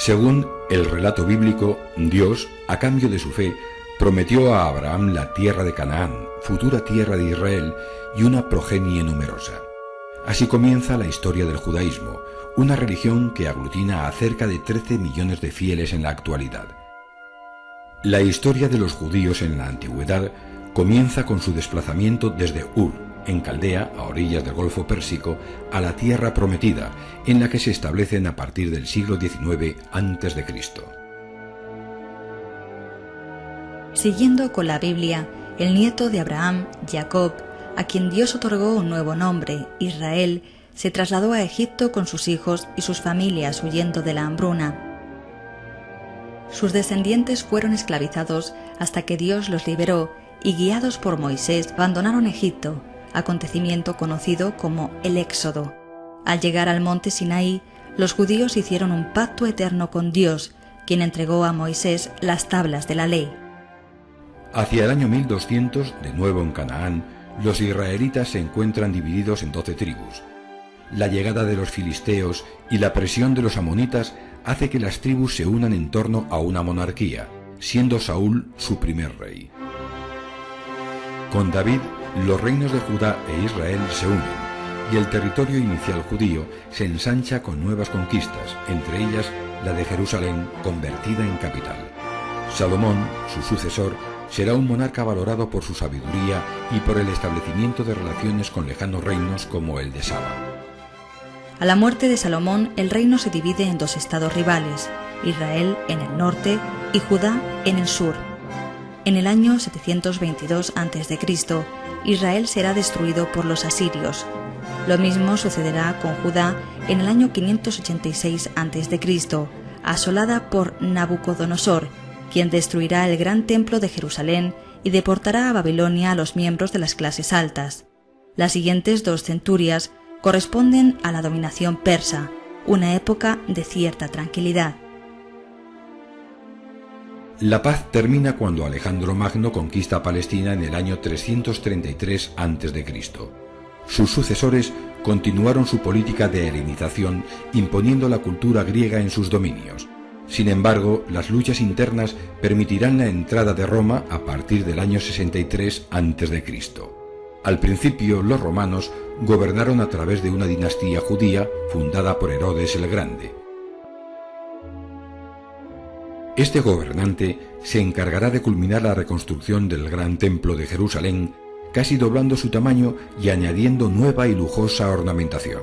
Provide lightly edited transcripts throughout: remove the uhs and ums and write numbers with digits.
Según el relato bíblico, Dios, a cambio de su fe, prometió a Abraham la tierra de Canaán, futura tierra de Israel, y una progenie numerosa. Así comienza la historia del judaísmo, una religión que aglutina a cerca de 13 millones de fieles en la actualidad. La historia de los judíos en la antigüedad comienza con su desplazamiento desde Ur, en Caldea, a orillas del Golfo Pérsico, a la tierra prometida, en la que se establecen a partir del siglo XIX a.C. Siguiendo con la Biblia, el nieto de Abraham, Jacob, a quien Dios otorgó un nuevo nombre, Israel, se trasladó a Egipto con sus hijos y sus familias huyendo de la hambruna. Sus descendientes fueron esclavizados hasta que Dios los liberó y, guiados por Moisés, abandonaron Egipto, acontecimiento conocido como el Éxodo. Al llegar al monte Sinaí, los judíos hicieron un pacto eterno con Dios, quien entregó a Moisés las tablas de la ley. Hacia el año 1200, de nuevo en Canaán, los israelitas se encuentran divididos en 12 tribus. La llegada de los filisteos y la presión de los amonitas hace que las tribus se unan en torno a una monarquía, siendo Saúl su primer rey. Con David, los reinos de Judá e Israel se unen, y el territorio inicial judío se ensancha con nuevas conquistas, entre ellas la de Jerusalén, convertida en capital. Salomón, su sucesor, será un monarca valorado por su sabiduría y por el establecimiento de relaciones con lejanos reinos como el de Saba. A la muerte de Salomón, el reino se divide en dos estados rivales, Israel en el norte y Judá en el sur. En el año 722 a.C., Israel será destruido por los asirios. Lo mismo sucederá con Judá en el año 586 a.C., asolada por Nabucodonosor, quien destruirá el gran templo de Jerusalén y deportará a Babilonia a los miembros de las clases altas. Las siguientes 2 centurias corresponden a la dominación persa, una época de cierta tranquilidad. La paz termina cuando Alejandro Magno conquista Palestina en el año 333 a.C. Sus sucesores continuaron su política de helenización, imponiendo la cultura griega en sus dominios. Sin embargo, las luchas internas permitirán la entrada de Roma a partir del año 63 a.C. Al principio, los romanos gobernaron a través de una dinastía judía fundada por Herodes el Grande. Este gobernante se encargará de culminar la reconstrucción del gran templo de Jerusalén, casi doblando su tamaño y añadiendo nueva y lujosa ornamentación.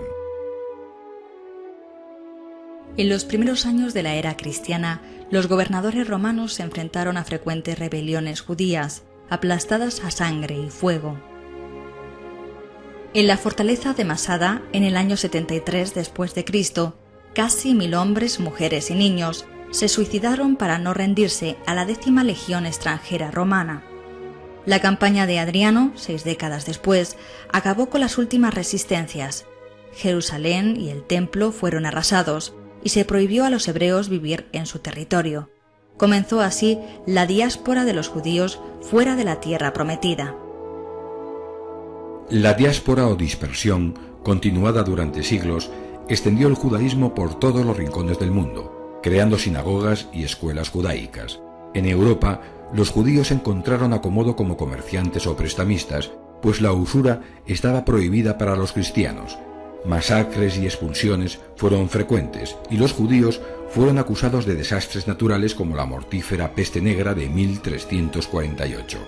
En los primeros años de la era cristiana, los gobernadores romanos se enfrentaron a frecuentes rebeliones judías, aplastadas a sangre y fuego. En la fortaleza de Masada, en el año 73 después de Cristo, casi 1000 hombres, mujeres y niños se suicidaron para no rendirse a la 10ª legión extranjera romana. La campaña de Adriano, 6 décadas después, acabó con las últimas resistencias. Jerusalén y el templo fueron arrasados y se prohibió a los hebreos vivir en su territorio. Comenzó así la diáspora de los judíos fuera de la tierra prometida. La diáspora o dispersión, continuada durante siglos, extendió el judaísmo por todos los rincones del mundo, creando sinagogas y escuelas judaicas. En Europa, los judíos encontraron acomodo como comerciantes o prestamistas, pues la usura estaba prohibida para los cristianos. Masacres y expulsiones fueron frecuentes y los judíos fueron acusados de desastres naturales como la mortífera peste negra de 1348.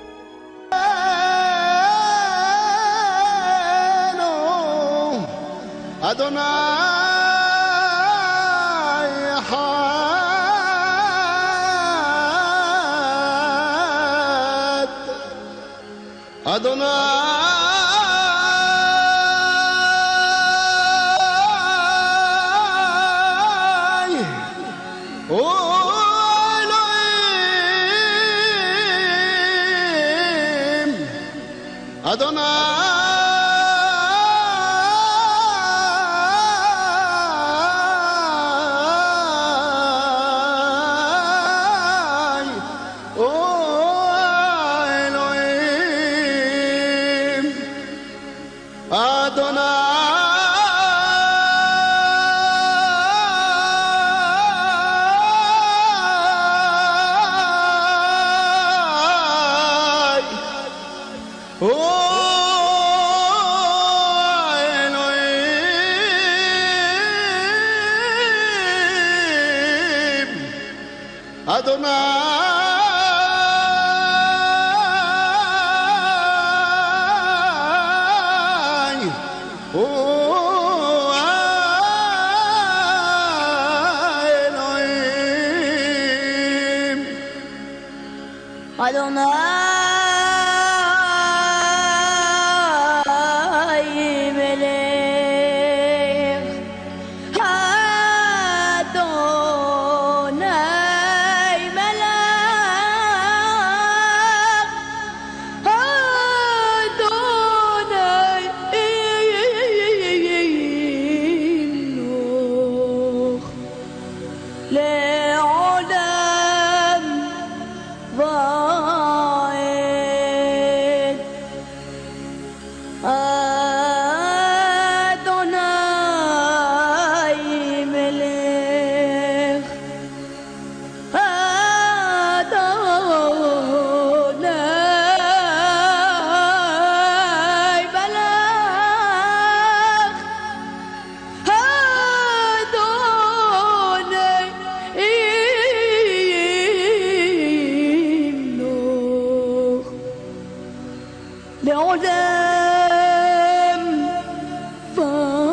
Adonai, oh Elohim, Adonai melech, Adonai melech, Adonai Imloch, לעולם ועד. Adonai melech, Adonai melech, Adonai Imloch, לעולם ועד.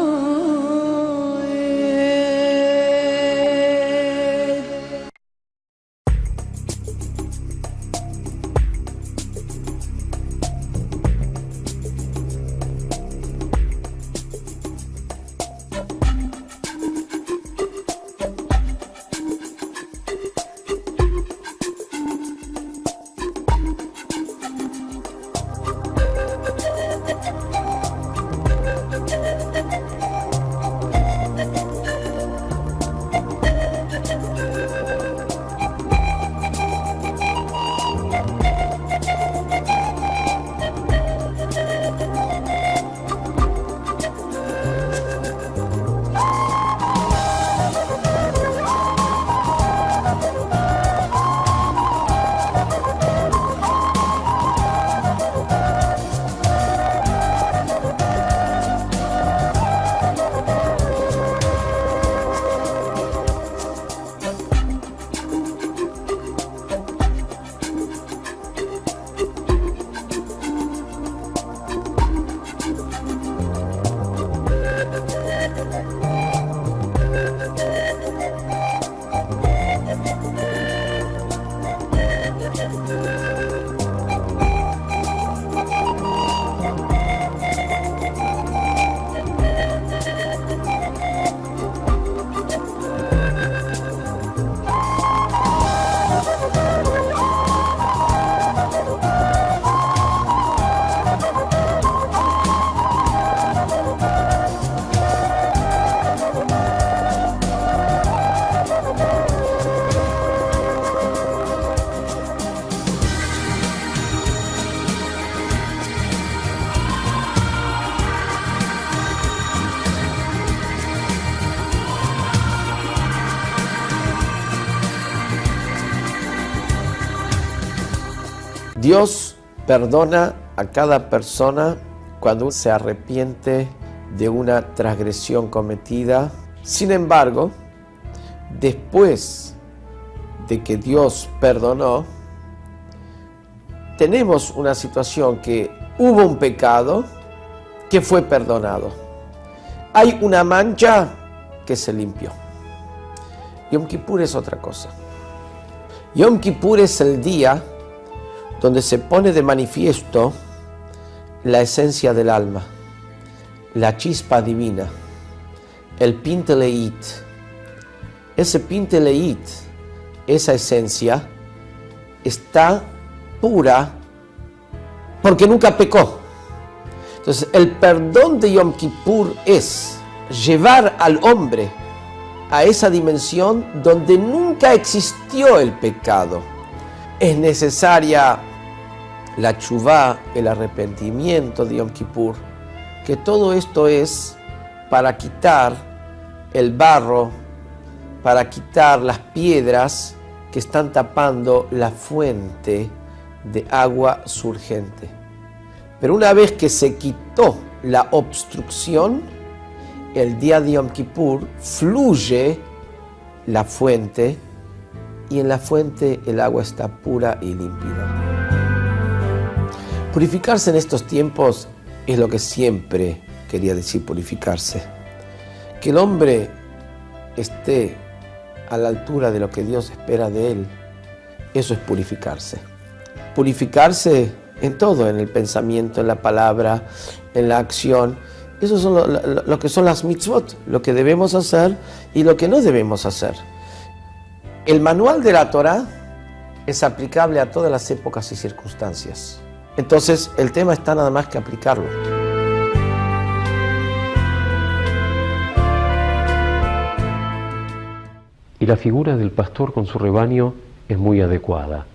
Dios perdona a cada persona cuando se arrepiente de una transgresión cometida. Sin embargo, después de que Dios perdonó, tenemos una situación que hubo un pecado que fue perdonado. Hay una mancha que se limpió. Yom Kippur es otra cosa. Yom Kippur es el día donde se pone de manifiesto la esencia del alma, la chispa divina, el Pinteleit. Ese Pinteleit, esa esencia, está pura porque nunca pecó. Entonces, el perdón de Yom Kippur es llevar al hombre a esa dimensión donde nunca existió el pecado. Es necesaria la teshuvá, el arrepentimiento de Yom Kippur, que todo esto es para quitar el barro, para quitar las piedras que están tapando la fuente de agua surgente. Pero una vez que se quitó la obstrucción, el día de Yom Kippur fluye la fuente y en la fuente el agua está pura y límpida. Purificarse en estos tiempos es lo que siempre quería decir purificarse. Que el hombre esté a la altura de lo que Dios espera de él, eso es purificarse. Purificarse en todo, en el pensamiento, en la palabra, en la acción. Eso son lo que son las mitzvot, lo que debemos hacer y lo que no debemos hacer. El manual de la Torá es aplicable a todas las épocas y circunstancias. Entonces, el tema está nada más que aplicarlo. Y la figura del pastor con su rebaño es muy adecuada.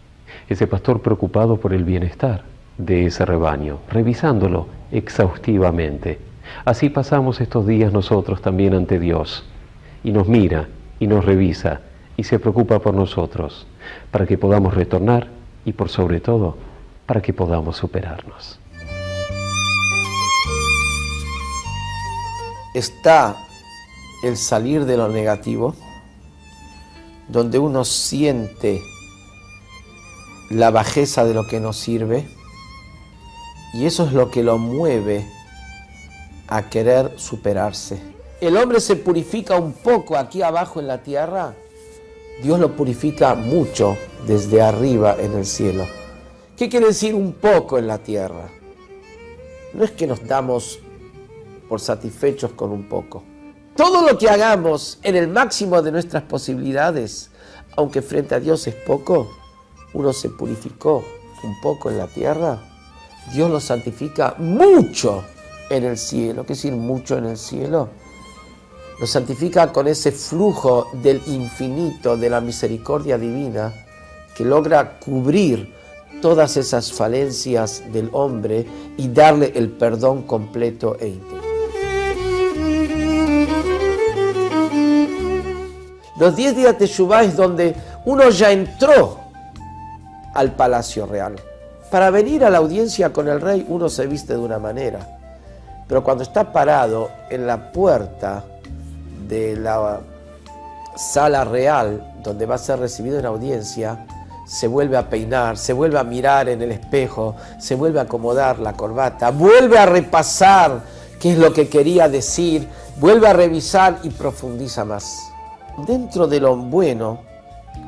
Ese pastor preocupado por el bienestar de ese rebaño, revisándolo exhaustivamente. Así pasamos estos días nosotros también ante Dios. Y nos mira, y nos revisa, y se preocupa por nosotros, para que podamos retornar y por sobre todo, para que podamos superarnos. Está el salir de lo negativo, donde uno siente la bajeza de lo que no sirve, y eso es lo que lo mueve a querer superarse. El hombre se purifica un poco aquí abajo en la tierra, Dios lo purifica mucho desde arriba en el cielo. ¿Qué quiere decir un poco en la tierra? No es que nos damos por satisfechos con un poco. Todo lo que hagamos en el máximo de nuestras posibilidades, aunque frente a Dios es poco, uno se purificó un poco en la tierra, Dios lo santifica mucho en el cielo. ¿Qué decir mucho en el cielo? Lo santifica con ese flujo del infinito, de la misericordia divina, que logra cubrir todas esas falencias del hombre y darle el perdón completo e íntegro. Los 10 días de Teshuvá es donde uno ya entró al palacio real. Para venir a la audiencia con el rey uno se viste de una manera, pero cuando está parado en la puerta de la sala real donde va a ser recibido en audiencia, se vuelve a peinar, se vuelve a mirar en el espejo, se vuelve a acomodar la corbata, vuelve a repasar qué es lo que quería decir, vuelve a revisar y profundiza más. Dentro de lo bueno,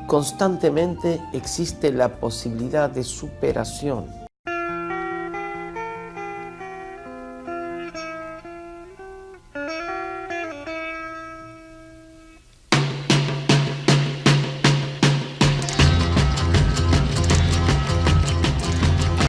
constantemente existe la posibilidad de superación.